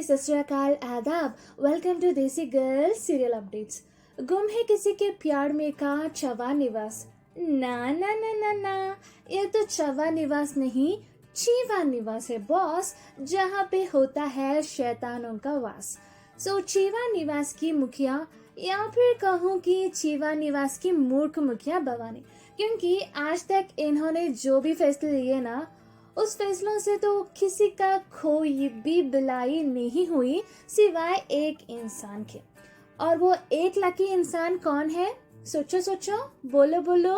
सत श्री अकाल, आदाब। वेलकम टू देसी गर्ल सीरियल अपडेट्स। गुम है किसी के प्यार में का चवा निवास। ना ना ना ना ना, ये तो चवा निवास नहीं, चीवा निवास है बॉस, जहाँ पे होता है शैतानों का वास। सो चीवा निवास की मुखिया, या फिर कहूँ कि चीवा निवास की मूर्ख मुखिया भवानी, क्योंकि आज तक इन्होंने जो भी फैसले लिए ना, उस फैसलों से तो किसी का कोई भी भलाई नहीं हुई सिवाय एक इंसान के। और वो एक लकी इंसान कौन है? सोचो सोचो, बोलो बोलो।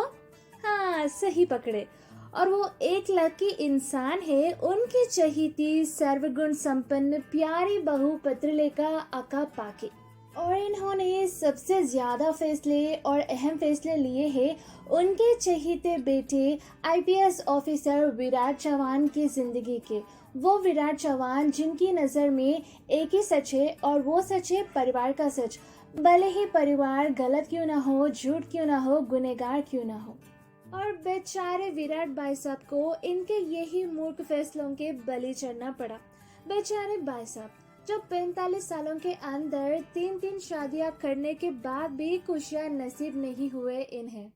हाँ, सही पकड़े। और वो एक लकी इंसान है उनकी चहीती सर्वगुण संपन्न प्यारी बहू पत्रलेखा अका पाकी। और इन्होंने सबसे ज्यादा फैसले और अहम फैसले लिए हैं उनके चहीते बेटे आईपीएस ऑफिसर विराट चौहान की जिंदगी के। वो विराट चौहान जिनकी नज़र में एक ही सच है, और वो सच है परिवार का सच। भले ही परिवार गलत क्यों ना हो, झूठ क्यों ना हो, गुनहगार क्यों ना हो। और बेचारे विराट भाई साहब को इनके यही मूर्ख फैसलों के बलि चढ़ना पड़ा। बेचारे भाई साहब जो 45 सालों के अंदर 3 शादियां करने के बाद भी खुशियां नसीब नहीं हुए इन्हें।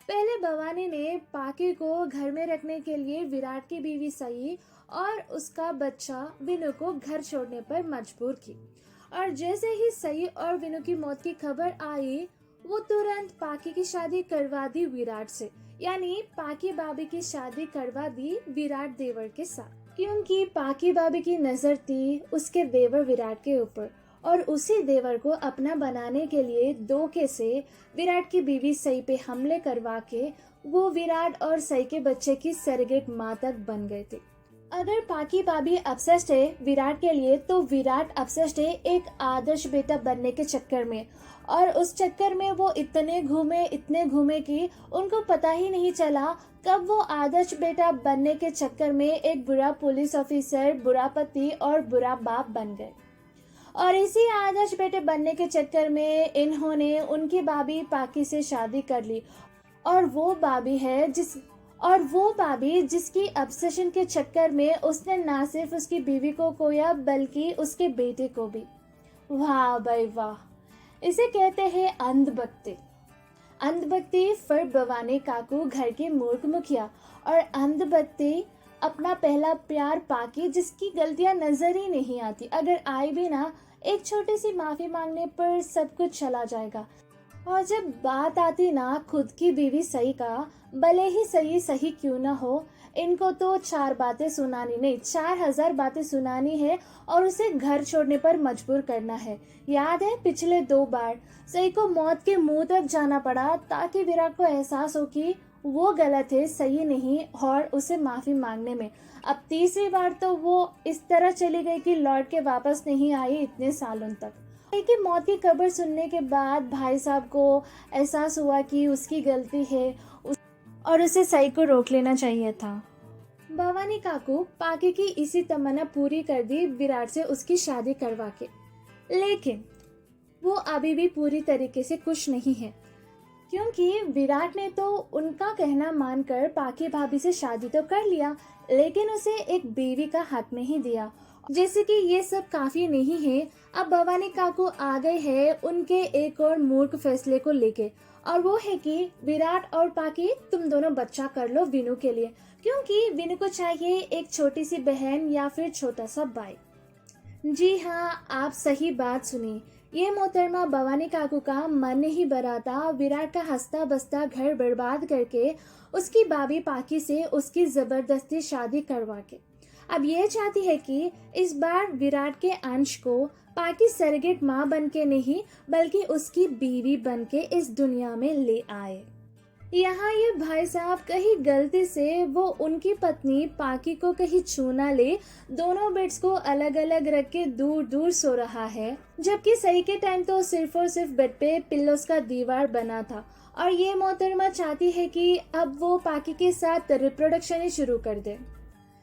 पहले भवानी ने पाकी को घर में रखने के लिए विराट की बीवी सई और उसका बच्चा विनु को घर छोड़ने पर मजबूर की। और जैसे ही सई और विनु की मौत की खबर आई, वो तुरंत पाकी की शादी करवा दी विराट से, यानी पाकी भाभी की शादी करवा दी विराट देवर के साथ। क्योंकि पाकी भाभी की नजर थी उसके देवर विराट के ऊपर, और उसी देवर को अपना बनाने के लिए धोखे से विराट की बीवी सई पे हमले करवा के वो विराट और सई के बच्चे की सरेगेट मां तक बन गए थे। अगर पाकी भाभी अपसेस्ड है विराट के लिए, तो विराट अपसेस्ड है एक आदर्श बेटा बनने के चक्कर में। और उस चक्कर में वो इतने घूमे कि उनको पता ही नहीं चला कब वो आदर्श बेटा बनने के चक्कर में एक बुरा पुलिस ऑफिसर, बुरा पति और बुरा बाप बन गए। और इसी आदर्श बेटे बनने के चक्कर में इन्होंने उनकी भाभी पाकी से शादी कर ली। और वो भाभी जिसकी ऑब्सेशन के चक्कर में उसने ना सिर्फ उसकी बीवी को खोया बल्कि उसके बेटे को भी। वाह भाई वाह, इसे कहते हैं अंधभक्ति। अंधभक्ति फिर भवानी काकू घर के मूर्ख मुखिया, और अंधभक्ति अपना पहला प्यार पाकी जिसकी गलतियां नजर ही नहीं आती। अगर आई भी ना, एक छोटी सी माफी मांगने पर सब कुछ चला जाएगा। और जब बात आती ना खुद की बीवी सही का, भले ही सही क्यों ना हो, इनको तो 4 बातें सुनानी नहीं 4000 बातें सुनानी है और उसे घर छोड़ने पर मजबूर करना है। याद है पिछले 2 बार सही को मौत के मुंह तक जाना पड़ा ताकि विराट को एहसास हो कि वो गलत है, सही नहीं, और उसे माफी मांगने में। अब तीसरी बार तो वो इस तरह चली गई कि लौट के वापस नहीं आई इतने सालों तक। कि मौत की खबर सुनने के बाद भाई साहब को एहसास हुआ कि उसकी गलती है और उसे सही को रोक लेना चाहिए था। भवानी काकू पाकी की इसी तमन्ना पूरी कर दी विराट से उसकी शादी करवा के। लेकिन वो अभी भी पूरी तरीके से खुश नहीं है, क्योंकि विराट ने तो उनका कहना मानकर पाकी भाभी से शादी तो कर लिया, लेकिन उसे एक बीवी का हक नहीं दिया। जैसे कि ये सब काफी नहीं है, अब भवानी काकू आ गए हैं उनके एक और मूर्ख फैसले को लेके, और वो है कि विराट और पाकी तुम दोनों बच्चा कर लो विनु के लिए, क्योंकि विनु को चाहिए एक छोटी सी बहन या फिर छोटा सा भाई। जी हाँ, आप सही बात सुनी। ये मोहतरमा भवानी काकू का मन नहीं भरा था विराट का हंसता बसता घर बर्बाद करके उसकी भाभी पाकी से उसकी जबरदस्ती शादी करवा के। अब ये चाहती है कि इस बार विराट के अंश को पाकी सरेगेट माँ बन के नहीं बल्कि उसकी बीवी बन के इस दुनिया में ले आए। यहाँ ये भाई साहब कहीं गलती से वो उनकी पत्नी पाकी को कहीं छू ना ले, दोनों बेड्स को अलग अलग रख के दूर दूर सो रहा है, जबकि सही के टाइम तो सिर्फ और सिर्फ बेड पे पिल्लोस का दीवार बना था। और ये मोहतरमा चाहती है कि अब वो पाकी के साथ रिप्रोडक्शन ही शुरू कर दे।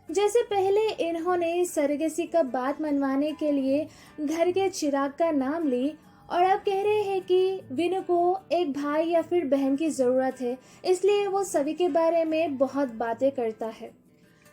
जैसे पहले इन्होंने सरगेसी का बात मनवाने के लिए घर के चिराग का नाम ली, और अब कह रहे हैं कि विनु को एक भाई या फिर बहन की जरूरत है, इसलिए वो सभी के बारे में बहुत बातें करता है।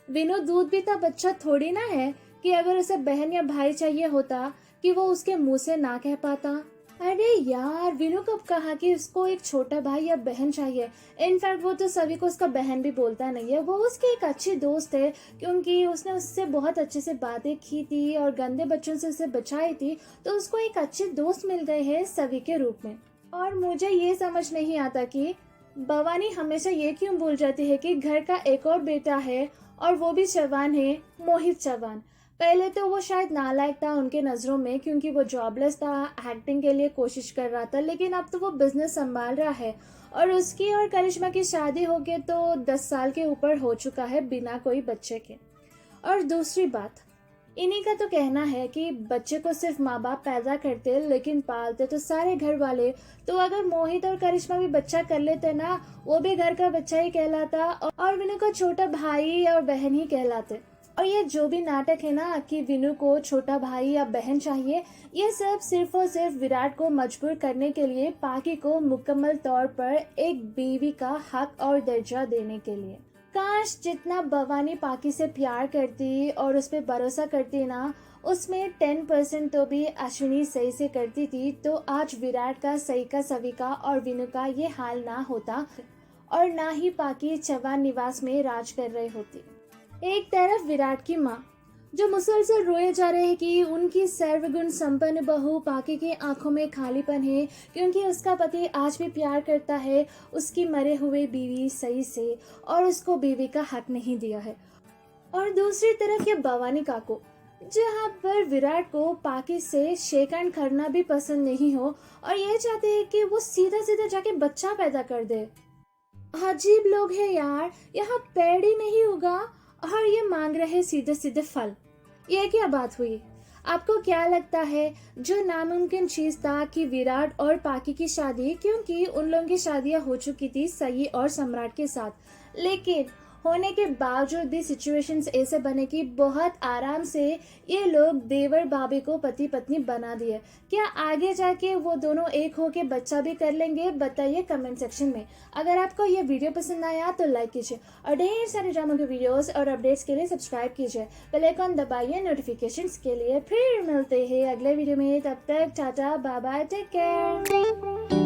विनु दूध पीता बच्चा थोड़ी ना है कि अगर उसे बहन या भाई चाहिए होता कि वो उसके मुंह से ना कह पाता। अरे यार, विनू कब कहा कि उसको एक छोटा भाई या बहन चाहिए। इनफैक्ट वो तो सभी को उसका बहन भी बोलता नहीं है। वो उसकी एक अच्छी दोस्त है क्योंकि उसने उससे बहुत अच्छे से बातें की थी और गंदे बच्चों से उसे बचाई थी, तो उसको एक अच्छे दोस्त मिल गए हैं सभी के रूप में। और मुझे ये समझ नहीं आता कि भवानी हमेशा ये क्यों भूल जाती है कि घर का एक और बेटा है और वो भी चौहान है, मोहित चौहान। पहले तो वो शायद नालायक था उनके नज़रों में क्योंकि वो जॉबलेस था, एक्टिंग के लिए कोशिश कर रहा था, लेकिन अब तो वो बिजनेस संभाल रहा है और उसकी और करिश्मा की शादी हो गई तो 10 साल के ऊपर हो चुका है बिना कोई बच्चे के। और दूसरी बात, इन्हीं का तो कहना है कि बच्चे को सिर्फ माँ बाप पैदा करते लेकिन पालते तो सारे घर वाले। तो अगर मोहित और करिश्मा भी बच्चा कर लेते ना, वो भी घर का बच्चा ही कहलाता और विनू का छोटा भाई और बहन ही कहलाते। और ये जो भी नाटक है ना कि विनू को छोटा भाई या बहन चाहिए, ये सब सिर्फ और सिर्फ विराट को मजबूर करने के लिए, पाकी को मुकम्मल तौर पर एक बीवी का हक और दर्जा देने के लिए। काश जितना भवानी पाकी से प्यार करती और उस पर भरोसा करती ना, उसमें 10% तो भी अश्विनी सही से करती थी, तो आज विराट का, सही का, सभी का और विनू का ये हाल ना होता और ना ही पाकी चौहान निवास में राज कर रही होती। एक तरफ विराट की माँ जो मुसलसल रोए जा रहे हैं कि उनकी सर्वगुण संपन्न बहू पाकी की आंखों में खालीपन है क्योंकि उसका पति आज भी प्यार करता है उसकी मरे हुए बीवी सई से और उसको बीवी का हक नहीं दिया है। और दूसरी तरफ ये भवानी काको जहाँ पर विराट को पाकी से शेक हैंड करना भी पसंद नहीं हो और ये चाहते हैं कि वो सीधा सीधा जाके बच्चा पैदा कर दे। अजीब लोग हैं यार, यहाँ पेड़ ही नहीं उगा और ये मांग रहे सीधे सीधे फल। ये क्या बात हुई? आपको क्या लगता है जो नामुमकिन चीज था कि विराट और पाकी की शादी, क्योंकि उन लोगों की शादियां हो चुकी थी सई और सम्राट के साथ, लेकिन होने के बावजूद भी सिचुएशंस ऐसे बने कि बहुत आराम से ये लोग देवर भाभी को पति पत्नी बना दिए। क्या आगे जाके वो दोनों एक होके बच्चा भी कर लेंगे? बताइए कमेंट सेक्शन में। अगर आपको ये वीडियो पसंद आया तो लाइक कीजिए और ढेर सारे ड्रामा के वीडियोस और अपडेट्स के लिए सब्सक्राइब कीजिए। बेल आइकन दबाइए नोटिफिकेशंस के लिए। फिर मिलते हैं अगले वीडियो में, तब तक tata bye bye, take care.